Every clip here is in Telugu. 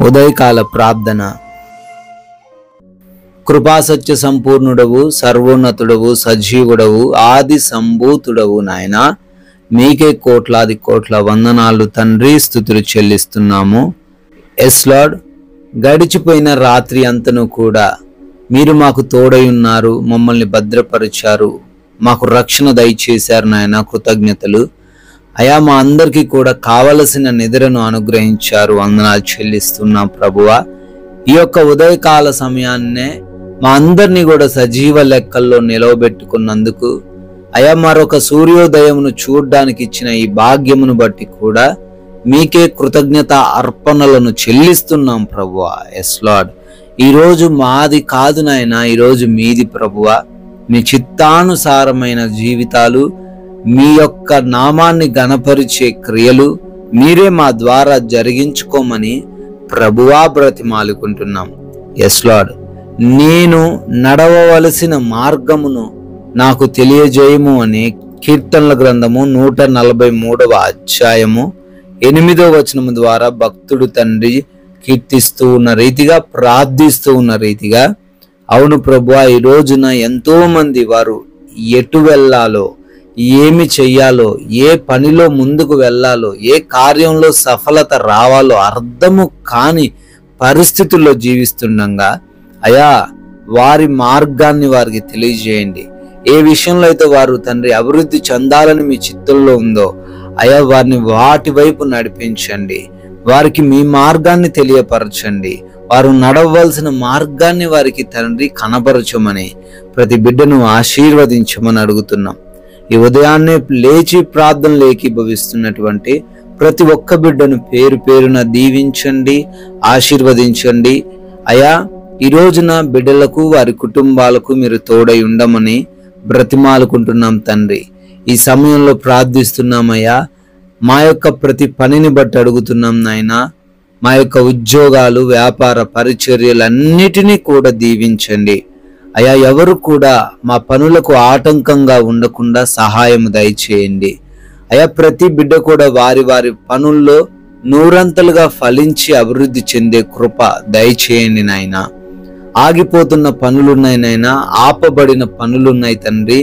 ఉదయకాల ప్రార్థన. కృపాసత్య సంపూర్ణుడవు, సర్వోన్నతుడవు, సజీవుడవు, ఆది సంభూతుడవు నాయన, మీకే కోట్లాది కోట్ల వందనాలు తండ్రి, స్తుతులు చెల్లిస్తున్నాము. ఎస్ లార్డ్, గడిచిపోయిన రాత్రి అంతను కూడా మీరు మాకు తోడై ఉన్నారు, మమ్మల్ని భద్రపరిచారు, మాకు రక్షణ దయచేశారు నాయన. కృతజ్ఞతలు అయా. మా అందరికీ కూడా కావలసిన నిద్రను అనుగ్రహించారు, వందనాలు చెల్లిస్తున్నాం ప్రభువా. ఈ యొక్క ఉదయకాల సమయాన్నే మా అందరినీ కూడా సజీవ లెక్కల్లో నిలవబెట్టుకున్నందుకు అయా, మరొక సూర్యోదయమును చూడ్డానికి ఇచ్చిన ఈ భాగ్యమును బట్టి కూడా మీకే కృతజ్ఞత అర్పణలను చెల్లిస్తున్నాం ప్రభువా. ఎస్ లార్డ్, ఈరోజు మాది కాదు నాయన, ఈరోజు మీది ప్రభువా. మీ చిత్తానుసారమైన జీవితాలు, మీ యొక్క నామాన్ని గణపరిచే క్రియలు మీరే మా ద్వారా జరిగించుకోమని ప్రభువా బ్రతిమాలుకుంటున్నాం. ఎస్ లార్డ్, నేను నడవవలసిన మార్గమును నాకు తెలియజేయము అని కీర్తనల గ్రంథము 143వ అధ్యాయము 8వ వచనము ద్వారా భక్తుడు తండ్రి కీర్తిస్తూ ఉన్న రీతిగా, ప్రార్థిస్తూ ఉన్న రీతిగా, అవును ప్రభువా, ఈ రోజున ఎంతో మంది వారు ఎటు వెళ్ళాలో, ఏమి చెయ్యాలో, ఏ పనిలో ముందుకు వెళ్ళాలో, ఏ కార్యంలో సఫలత రావాలో అర్థము కాని పరిస్థితుల్లో జీవిస్తుండగా అయా, వారి మార్గాన్ని వారికి తెలియజేయండి. ఏ విషయంలో అయితే వారు తండ్రి అభివృద్ధి చెందాలని మీ చిత్తంలో ఉందో అయా, వారిని వాటి వైపు నడిపించండి. వారికి మీ మార్గాన్ని తెలియపరచండి. వారు నడవలసిన మార్గాన్ని వారికి తండ్రి కనపరచమని, ప్రతి బిడ్డను ఆశీర్వదించమని అడుగుతున్నాం. ఈ ఉదయాన్నే లేచి ప్రార్థనలు ఏకీభవిస్తున్నటువంటి ప్రతి ఒక్క బిడ్డను పేరు పేరున దీవించండి, ఆశీర్వదించండి అయా. ఈ రోజున బిడ్డలకు, వారి కుటుంబాలకు మీరు తోడై ఉండమని బ్రతిమాలుకుంటున్నాం తండ్రి. ఈ సమయంలో ప్రార్థిస్తున్నామయ్యా. మా యొక్క ప్రతి పనిని బట్టి అడుగుతున్నాం నాయన. మా యొక్క ఉద్యోగాలు, వ్యాపార పరిచర్యలన్నిటినీ కూడా దీవించండి అయా. ఎవరు కూడా మా పనులకు ఆటంకంగా ఉండకుండా సహాయం దయచేయండి అయా. ప్రతి బిడ్డ కూడా వారి వారి పనుల్లో నూరంతలుగా ఫలించి అభివృద్ధి చెందే కృప దయచేయండి నాయన. ఆగిపోతున్న పనులున్నాయి నాయన, ఆపబడిన పనులున్నాయి తండ్రి.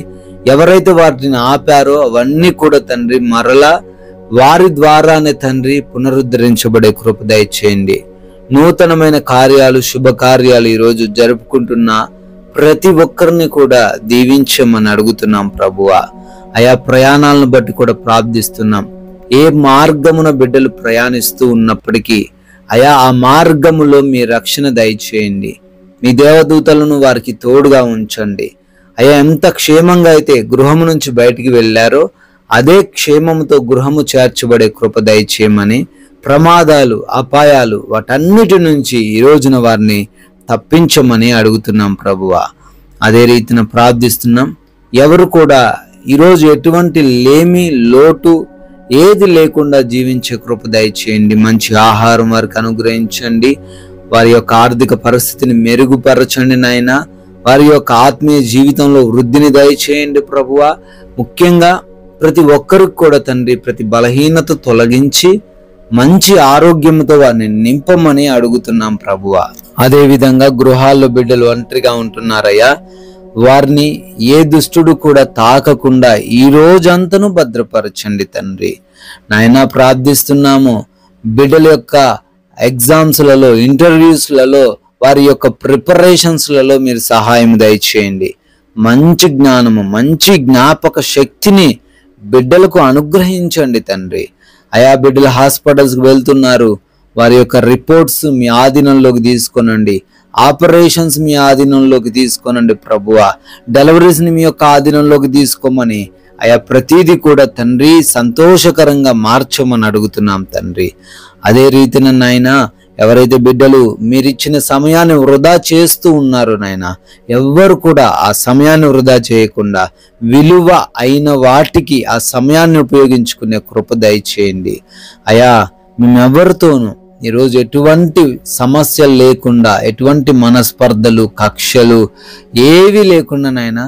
ఎవరైతే వాటిని ఆపారో అవన్నీ కూడా తండ్రి మరలా వారి ద్వారానే తండ్రి పునరుద్ధరించబడే కృప దయచేయండి. నూతనమైన కార్యాలు, శుభకార్యాలు ఈరోజు జరుపుకుంటున్న ప్రతి ఒక్కరిని కూడా దీవించమని అడుగుతున్నాం ప్రభువా. ఆయా ప్రయాణాలను బట్టి కూడా ప్రార్థిస్తున్నాం. ఏ మార్గమున బిడ్డలు ప్రయాణిస్తూ ఉన్నప్పటికీ అయా, ఆ మార్గములో మీ రక్షణ దయచేయండి. మీ దేవదూతలను వారికి తోడుగా ఉంచండి అయా. ఎంత క్షేమంగా అయితే గృహము నుంచి బయటికి వెళ్ళారో అదే క్షేమముతో గృహము చేర్చబడే కృప దయచేయమని, ప్రమాదాలు, అపాయాలు వాటన్నిటి నుంచి ఈ రోజున వారిని తప్పించమని అడుగుతున్నాం ప్రభువా. అదే రీతిన ప్రార్థిస్తున్నాం. ఎవరు కూడా ఈరోజు ఎటువంటి లేమి, లోటు ఏది లేకుండా జీవించే కృప దయచేయండి. మంచి ఆహారం వారికి అనుగ్రహించండి. వారి యొక్క ఆర్థిక పరిస్థితిని మెరుగుపరచండి నాయన. వారి యొక్క ఆత్మీయ జీవితంలో వృద్ధిని దయచేయండి ప్రభువా. ముఖ్యంగా ప్రతి ఒక్కరికి కూడా తండ్రి ప్రతి బలహీనత తొలగించి మంచి ఆరోగ్యంతో వారిని నింపమని అడుగుతున్నాం ప్రభువా. అదే విధంగా గృహాల్లో బిడ్డలు ఒంటరిగా ఉంటున్నారయ్యా. వారిని ఏ దుష్టుడు కూడా తాకకుండా ఈ రోజంతను భద్రపరచండి తండ్రి నాయన. ప్రార్థిస్తున్నాము. బిడ్డల యొక్క ఎగ్జామ్స్లలో, ఇంటర్వ్యూస్లలో, వారి యొక్క ప్రిపరేషన్స్లలో మీరు సహాయం దయచేయండి. మంచి జ్ఞానము, మంచి జ్ఞాపక శక్తిని బిడ్డలకు అనుగ్రహించండి తండ్రి అయా. బిడ్డలు హాస్పిటల్స్కి వెళ్తున్నారు, వారి యొక్క రిపోర్ట్స్ మీ ఆధీనంలోకి తీసుకొనండి. ఆపరేషన్స్ మీ ఆధీనంలోకి తీసుకొనండి ప్రభువా. డెలివరీస్ని మీ యొక్క ఆధీనంలోకి తీసుకోమని అయా, ప్రతిదీ కూడా తండ్రి సంతోషకరంగా మార్చమని అడుగుతున్నాం తండ్రి. అదే రీతిన నాయన, ఎవరైతే బిడ్డలు మీరిచ్చిన సమయాన్ని వృధా చేస్తూ ఉన్నారో నాయన, ఎవ్వరు కూడా ఆ సమయాన్ని వృధా చేయకుండా విలువ అయిన వాటికి ఆ సమయాన్ని ఉపయోగించుకునే కృప దయచేయండి అయా. మేమెవరితోనూ ఈరోజు ఎటువంటి సమస్యలు లేకుండా, ఎటువంటి మనస్పర్ధలు, కక్షలు ఏవి లేకుండా నాయన,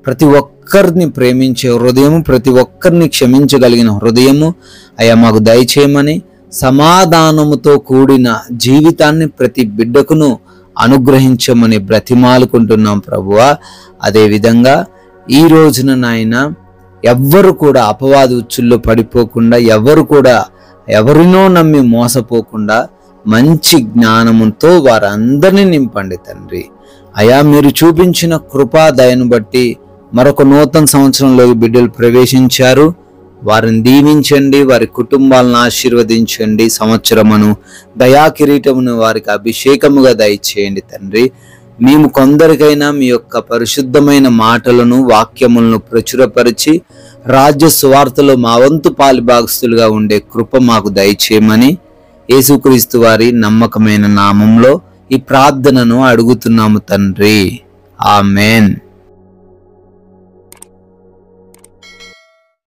ప్రతి ఒక్కరిని ప్రేమించే హృదయము, ప్రతి ఒక్కరిని క్షమించగలిగిన హృదయము అయ్యా మాకు దయచేయమని, సమాధానముతో కూడిన జీవితాన్ని ప్రతి బిడ్డకును అనుగ్రహించమని బ్రతిమాలుకుంటున్నాం ప్రభువా. అదేవిధంగా ఈ రోజున నాయన ఎవ్వరు కూడా అపవాది ఉచ్చుల్లో పడిపోకుండా, ఎవరు కూడా ఎవరినో నమ్మి మోసపోకుండా మంచి జ్ఞానముతో వారందరినీ నింపండి తండ్రి. అయా, మీరు చూపించిన కృపా దయను బట్టి మరొక నూతన సంవత్సరంలో బిడ్డలు ప్రవేశించారు. వారిని దీవించండి, వారి కుటుంబాలను ఆశీర్వదించండి. సంవత్సరమును దయా కిరీటమును వారికి అభిషేకముగా దయచేయండి తండ్రి. మేము కొందరికైనా మీ యొక్క పరిశుద్ధమైన మాటలను, వాక్యములను ప్రచురపరిచి రాజ్య సువార్తలో మా వంతు పాలిభాగస్తులుగా ఉండే కృప మాకు దయచేయమని యేసుక్రీస్తు వారి నమ్మకమైన నామంలో ఈ ప్రార్థనను అడుగుతున్నాము తండ్రి. ఆమెన్.